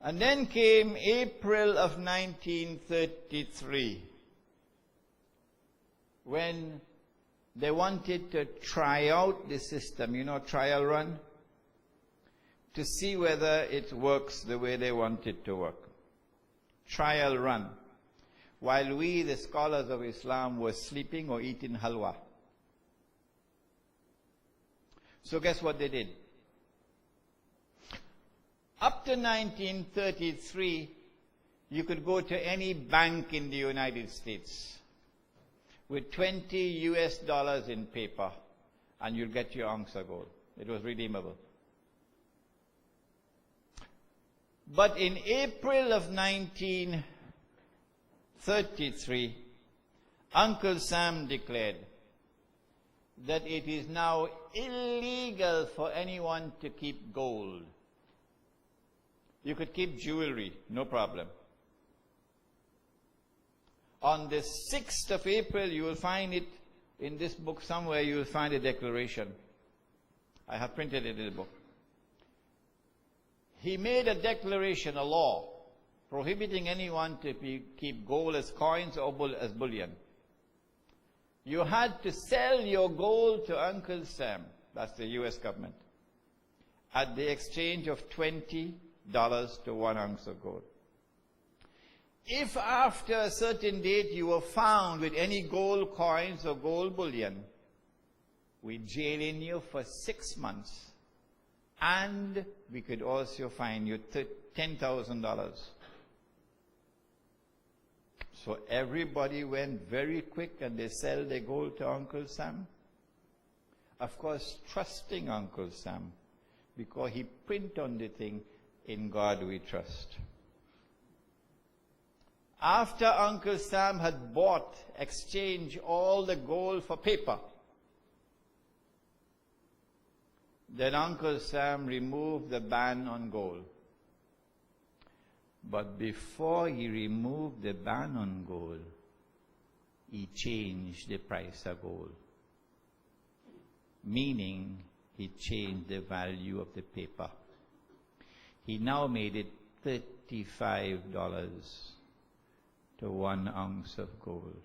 And then came April of 1933, when they wanted to try out the system, trial run, to see whether it works the way they want it to work. Trial run. While we, the scholars of Islam, were sleeping or eating halwa. So guess what they did? Up to 1933, you could go to any bank in the United States with $20 US in paper, and you'll get your ounce of gold. It was redeemable. But in April of 1933, Uncle Sam declared that it is now illegal for anyone to keep gold. You could keep jewelry, no problem. On the 6th of April, you will find it in this book somewhere, you will find a declaration. I have printed it in the book. He made a declaration, a law, prohibiting anyone to keep gold as coins or as bullion. You had to sell your gold to Uncle Sam, that's the US government, at the exchange of $20 to 1 ounce of gold. If after a certain date you were found with any gold coins or gold bullion, we jail in you for 6 months, and we could also fine you $10,000. So everybody went very quick and they sell their gold to Uncle Sam. Of course, trusting Uncle Sam, because he print on the thing, "In God we trust." After Uncle Sam had exchanged all the gold for paper, then Uncle Sam removed the ban on gold. But before he removed the ban on gold, he changed the price of gold. Meaning, he changed the value of the paper. He now made it $35 to 1 ounce of gold.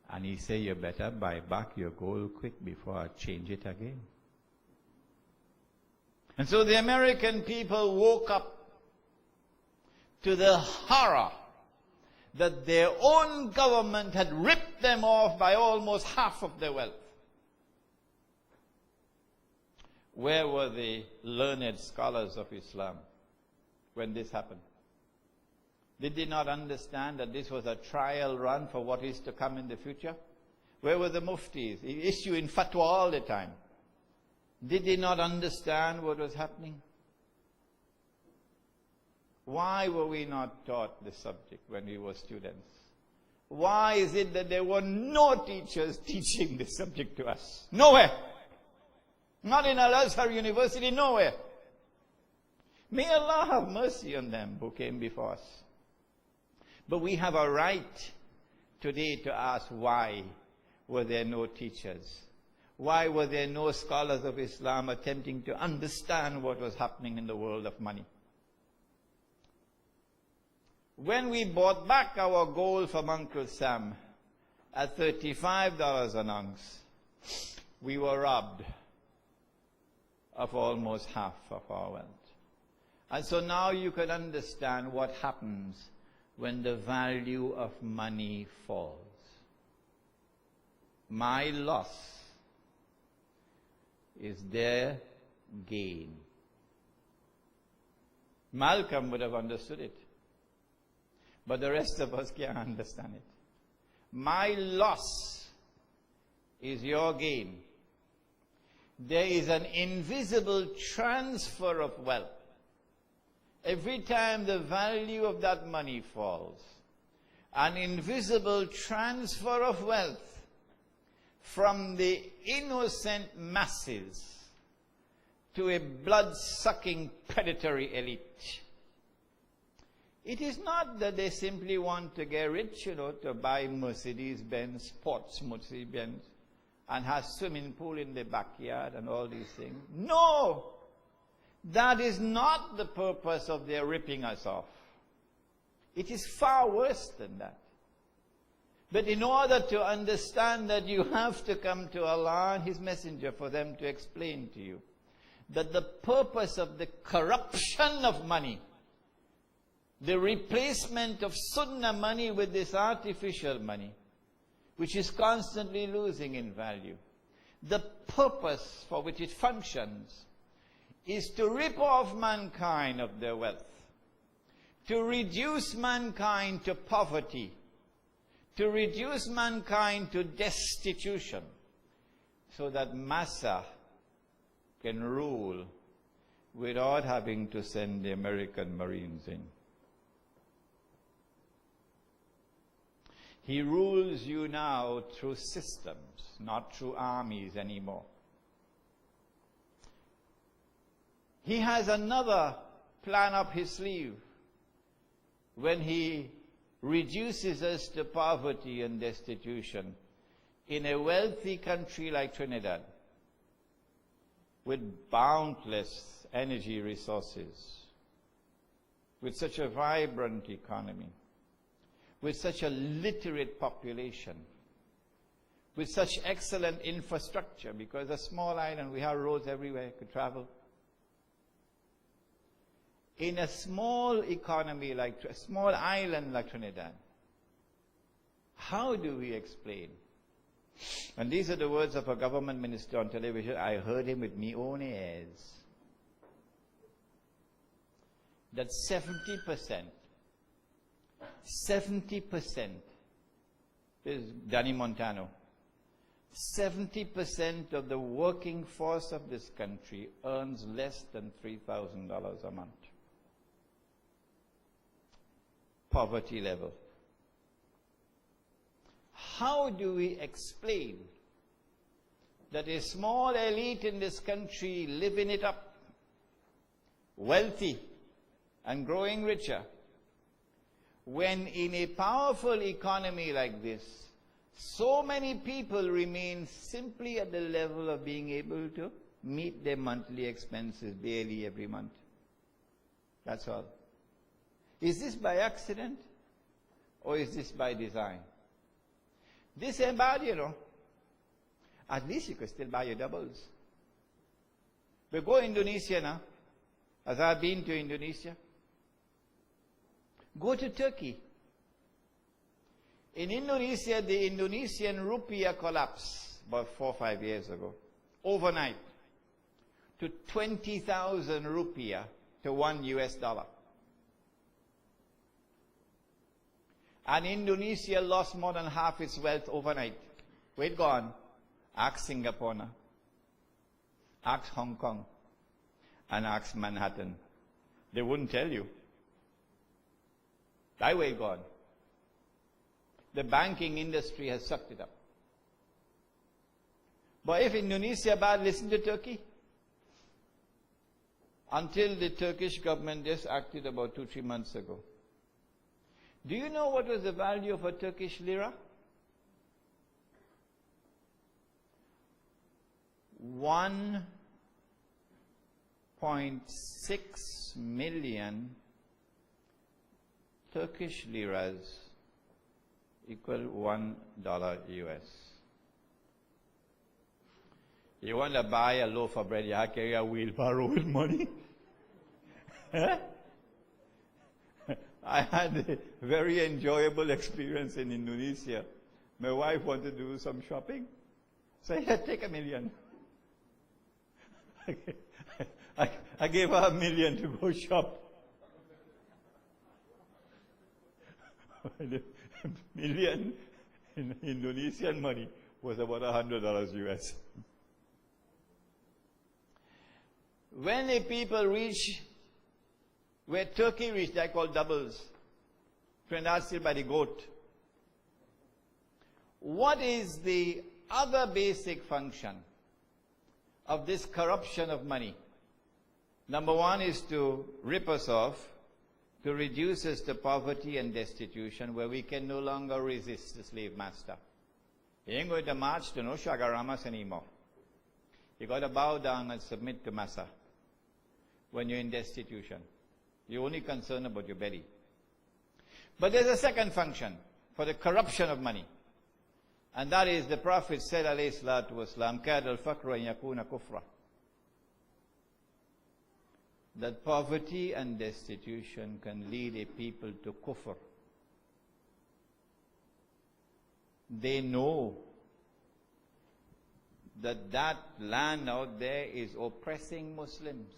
And he said, "You better buy back your gold quick before I change it again." And so the American people woke up to the horror that their own government had ripped them off by almost half of their wealth. Where were the learned scholars of Islam when this happened? Did they not understand that this was a trial run for what is to come in the future? Where were the muftis issuing fatwa all the time? Did they not understand what was happening? Why were we not taught the subject when we were students? Why is it that there were no teachers teaching the subject to us? Nowhere. Not in Al-Azhar University, nowhere. May Allah have mercy on them who came before us. But we have a right today to ask, why were there no teachers? Why were there no scholars of Islam attempting to understand what was happening in the world of money? When we bought back our gold from Uncle Sam at $35 an ounce, we were robbed of almost half of our wealth. And so now you can understand what happens when the value of money falls. My loss is their gain. Malcolm would have understood it, but the rest of us can't understand it. My loss is your gain. There is an invisible transfer of wealth. Every time the value of that money falls, an invisible transfer of wealth from the innocent masses to a blood-sucking predatory elite. It is not that they simply want to get rich, to buy Mercedes-Benz, sports Mercedes-Benz, and have swimming pool in the backyard and all these things. No! That is not the purpose of their ripping us off. It is far worse than that. But in order to understand that, you have to come to Allah and His Messenger for them to explain to you that the purpose of the corruption of money, the replacement of sunnah money with this artificial money, which is constantly losing in value, the purpose for which it functions is to rip off mankind of their wealth, to reduce mankind to poverty, to reduce mankind to destitution, so that massa can rule without having to send the American Marines in. He rules you now through systems, not through armies anymore. He has another plan up his sleeve when he reduces us to poverty and destitution in a wealthy country like Trinidad, with boundless energy resources, with such a vibrant economy, with such a literate population, with such excellent infrastructure, because a small island, we have roads everywhere, you could travel. In a small economy like, a small island like Trinidad, how do we explain? And these are the words of a government minister on television. I heard him with my own ears. That 70%, this is Danny Montano, 70% of the working force of this country earns less than $3,000 a month. Poverty level. How do we explain that a small elite in this country living it up, wealthy and growing richer, when in a powerful economy like this, so many people remain simply at the level of being able to meet their monthly expenses barely every month? That's all. Is this by accident or is this by design? This ain't bad, you know. At least you could still buy your doubles. But go to Indonesia now, as I've been to Indonesia. Go to Turkey. In Indonesia, the Indonesian rupiah collapsed about 4 or 5 years ago, overnight, to 20,000 rupiah to $1 US. And Indonesia lost more than half its wealth overnight. Where it gone? Ask Singapore now. Ask Hong Kong. And ask Manhattan. They wouldn't tell you. That way gone. The banking industry has sucked it up. But if Indonesia bad, listen to Turkey. Until the Turkish government just acted about 2-3 months ago. Do you know what was the value of a Turkish lira? 1.6 million Turkish liras equal $1 US. You want to buy a loaf of bread, you have to carry a wheelbarrow with money? I had a very enjoyable experience in Indonesia. My wife wanted to do some shopping. So I said, take $1 million. I gave her $1 million to go shop. $1 million in Indonesian money was about $100 US. When the people reach where Turkey reached, I call doubles. Trinidad still by the goat. What is the other basic function of this corruption of money? Number one is to rip us off, to reduce us to poverty and destitution, where we can no longer resist the slave master. You ain't going to march to no shagaramas anymore. You got to bow down and submit to massa. when you're in destitution. You're only concerned about your belly. But there's a second function for the corruption of money. And that is, the Prophet said, alayhi salatu wasalam, كَادَ الْفَقْرُ أَن يَكُونَ كُفْرًا, that poverty and destitution can lead a people to kufr. They know that that land out there is oppressing Muslims,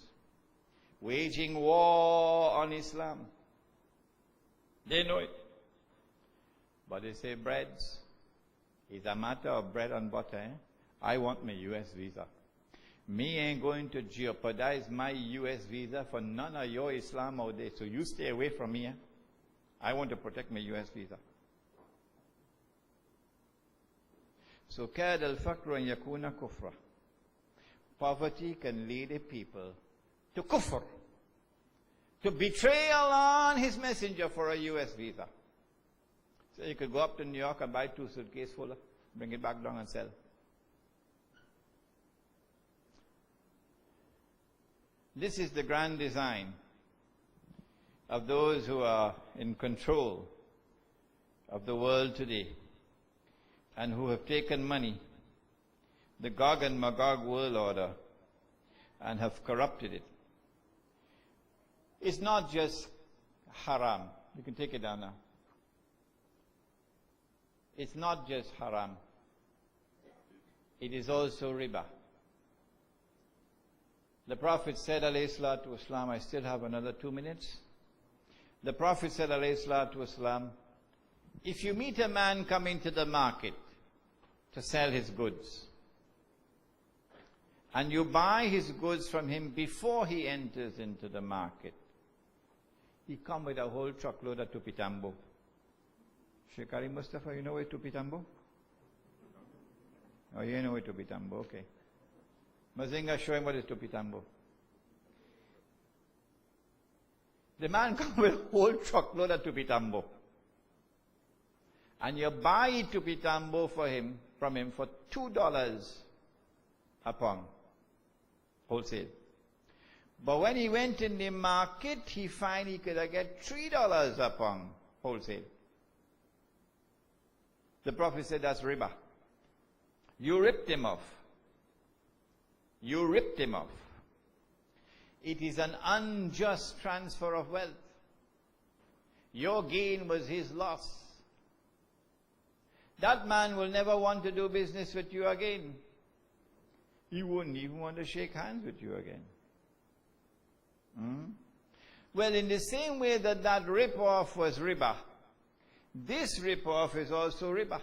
waging war on Islam. They know it. But they say, breads is a matter of bread and butter. Eh? I want my US visa. Me ain't going to jeopardize my US visa for none of your Islam out there. So you stay away from me. Eh? I want to protect my US visa. So كَادَ الْفَقْرُ أَن يَكُونَ كُفْرًا. Poverty can lead a people to kufr, to betray Allah and His Messenger for a US visa. So you could go up to New York and buy 2 suitcases full, bring it back down and sell. This is the grand design of those who are in control of the world today and who have taken money, the Gog and Magog world order, and have corrupted it. It's not just haram. You can take it down now. It's not just haram. It is also riba. The Prophet said, alayhi salatu wasalam, I still have another 2 minutes. The Prophet said, alayhi salatu wasalam, if you meet a man coming to the market to sell his goods, and you buy his goods from him before he enters into the market, he come with a whole truckload of tupitambo. Sheikh Ali Mustafa, you know where tupitambo? Oh, you know where tupitambo, okay. Mazinga, show him what is tupitambo. The man come with a whole truckload of tupitambo. And you buy tupitambo from him for $2 a pound, wholesale. But when he went in the market, he found he could get $3 a pound, wholesale. The Prophet said, that's riba. You ripped him off. You ripped him off. It is an unjust transfer of wealth. Your gain was his loss. That man will never want to do business with you again. He wouldn't even want to shake hands with you again. Well, in the same way that rip-off was riba, this rip-off is also riba.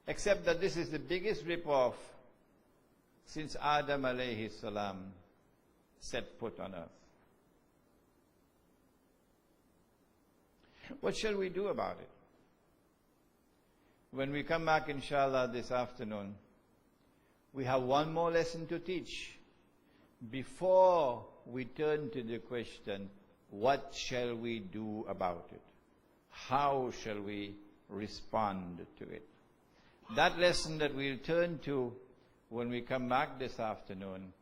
Except that this is the biggest rip-off since Adam alayhi salam set foot on earth. What shall we do about it? When we come back, inshallah, this afternoon, we have one more lesson to teach before we turn to the question, what shall we do about it? How shall we respond to it? That lesson that we'll turn to when we come back this afternoon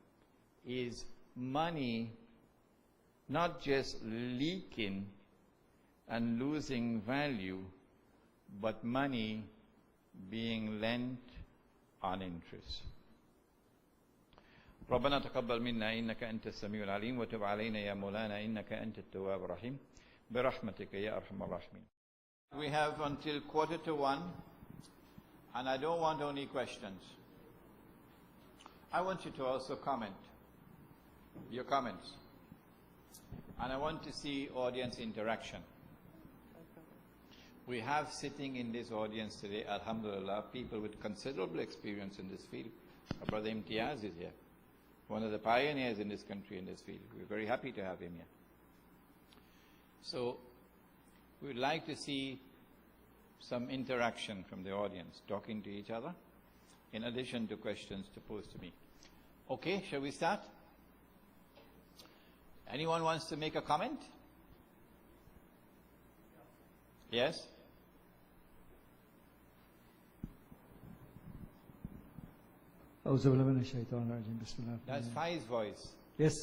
is money not just leaking and losing value, but money being lent on interest. ربنا تقبل منا إنك أنت السميع العليم وتب علينا يا مولانا إنك أنت التواب الرحيم برحمتك يا أرحم الراحمين. We have until 1:45, and I don't want only questions. I want you to also comment, your comments. And I want to see audience interaction. We have sitting in this audience today, alhamdulillah, people with considerable experience in this field. Our brother Imtiaz is here, one of the pioneers in this country in this field. We're very happy to have him here. So, we'd like to see some interaction from the audience, talking to each other, in addition to questions to pose to me. Okay, shall we start? Anyone wants to make a comment? Yes? That's Fai's voice. Yes.